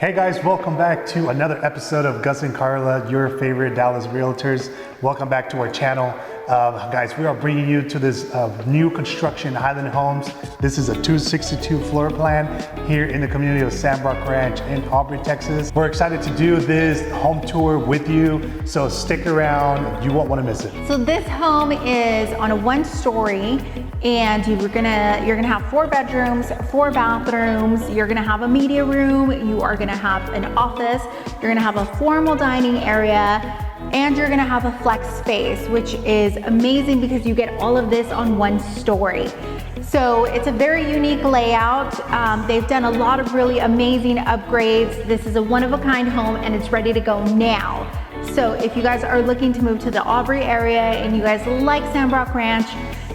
Hey guys, welcome back to another episode of Gus and Karla, your favorite Dallas realtors. Welcome back to our channel. Guys, we are bringing you to this new construction Highland Homes. This is a 262 floor plan here in the community of Sandbrock Ranch in Aubrey, Texas. We're excited to do this home tour with you, so stick around, you won't want to miss it. So this home is on a 1-story, and you're gonna have 4 bedrooms, 4 bathrooms, you're gonna have a media room, you are gonna have an office, you're gonna have a formal dining area, and you're gonna have a flex space, which is amazing because you get all of this on 1 story. So it's a very unique layout. They've done a lot of really amazing upgrades. This is a one-of-a-kind home and it's ready to go now. So if you guys are looking to move to the Aubrey area and you guys like Sandbrock Ranch,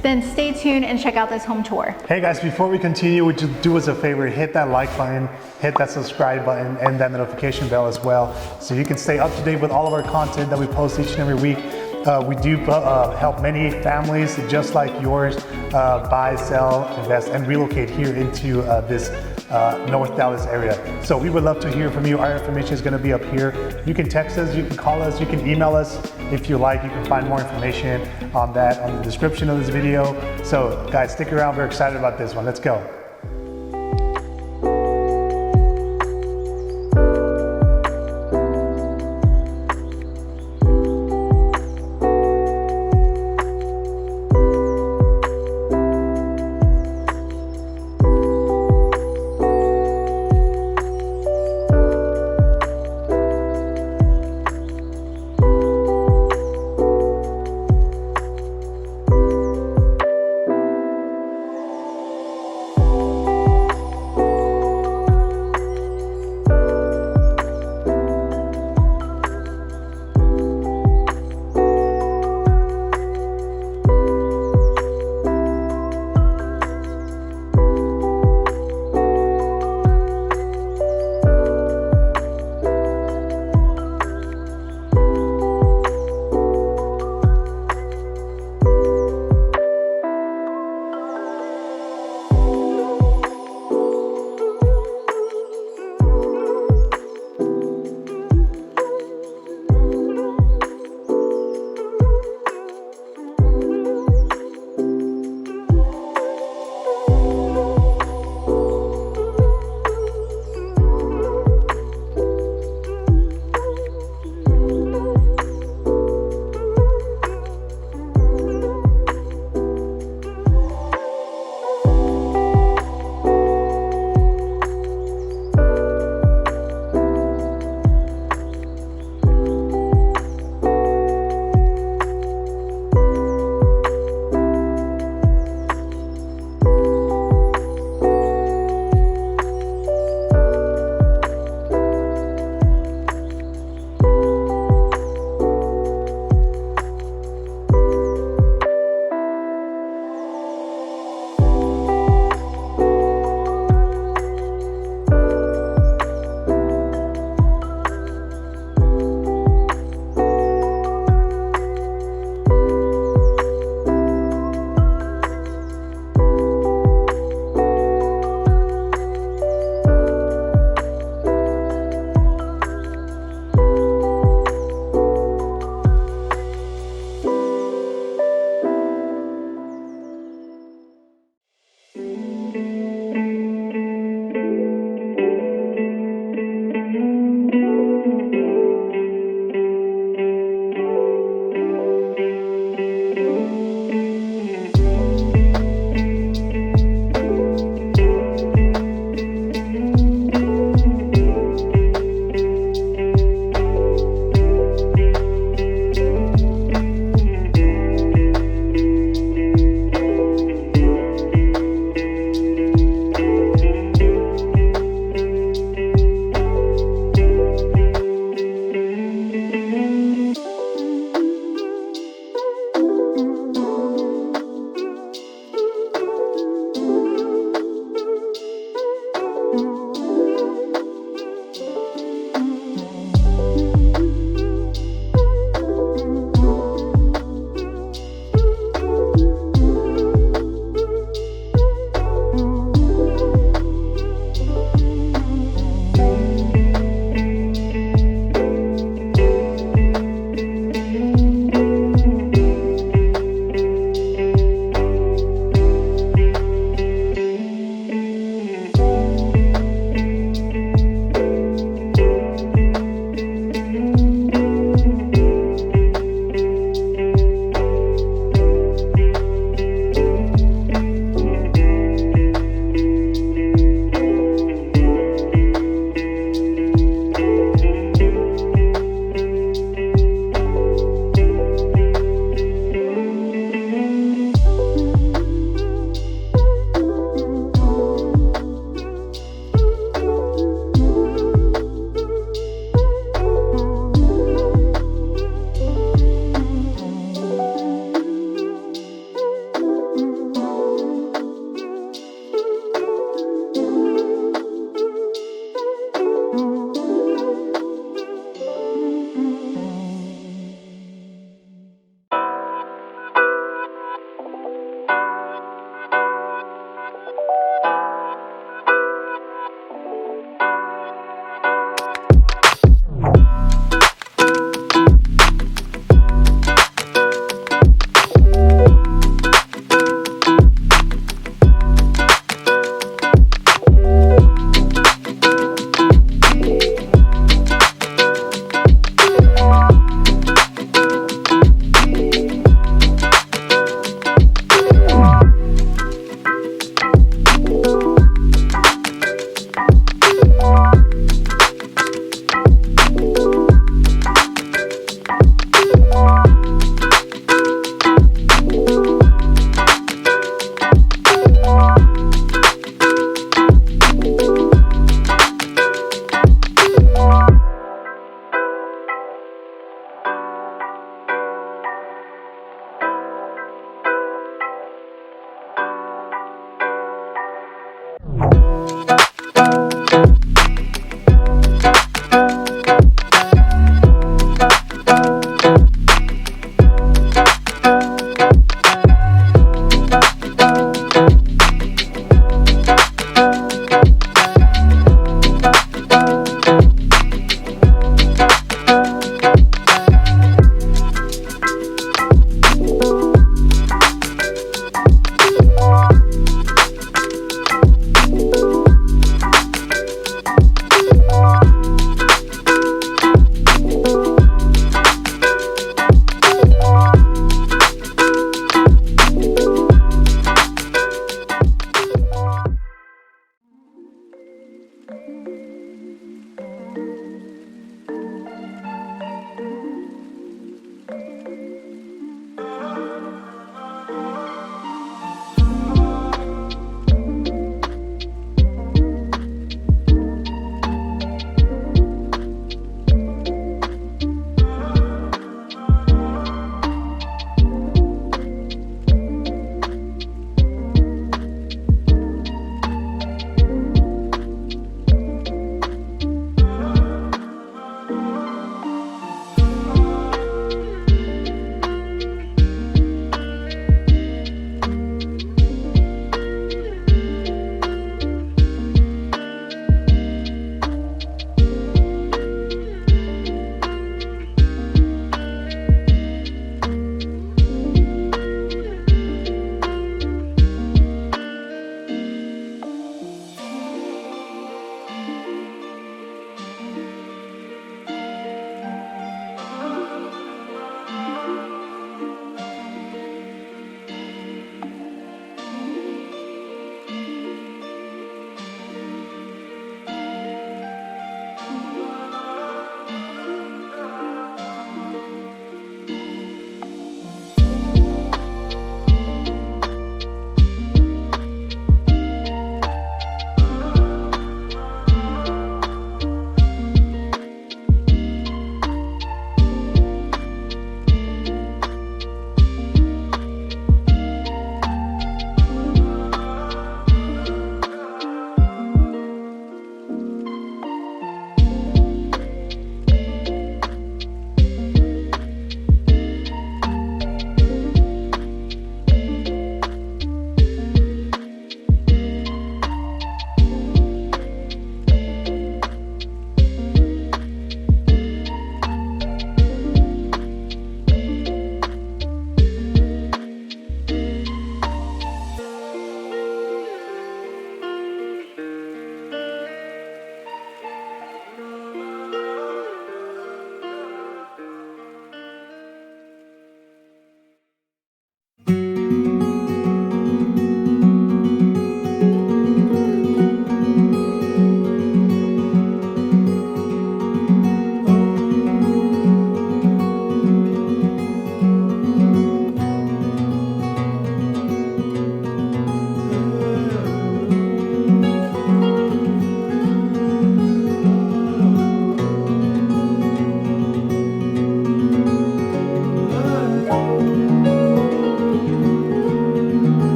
then stay tuned and check out this home tour. Hey guys, before we continue, would you do us a favor, hit that like button, hit that subscribe button, and that notification bell as well, so you can stay up to date with all of our content that we post each and every week. We do help many families just like yours buy, sell, invest, and relocate here into this North Dallas area. So we would love to hear from you. Our information is going to be up here. You can text us, you can call us, you can email us if you like. You can find more information on that on the description of this video. So guys, stick around. We're excited about this one. Let's go.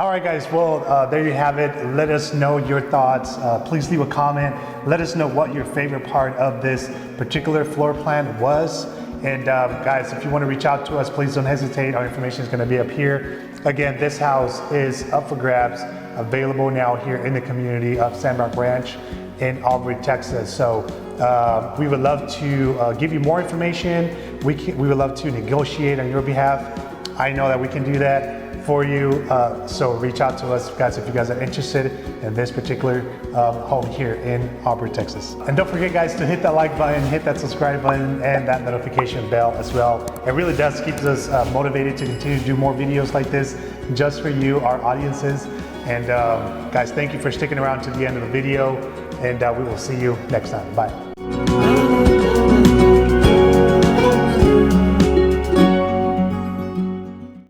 All right, guys, well, there you have it. Let us know your thoughts. Please leave a comment. Let us know what your favorite part of this particular floor plan was. And guys, if you want to reach out to us, please don't hesitate. Our information is going to be up here. Again, this house is up for grabs, available now here in the community of Sandbrock Ranch in Aubrey, Texas. So we would love to give you more information. We would love to negotiate on your behalf. I know that we can do that for you. So reach out to us, guys, if you guys are interested in this particular home here in Aubrey, Texas. And don't forget, guys, to hit that like button, hit that subscribe button, and that notification bell as well. It really does keep us motivated to continue to do more videos like this just for you, our audiences. And guys, thank you for sticking around to the end of the video, and we will see you next time. Bye.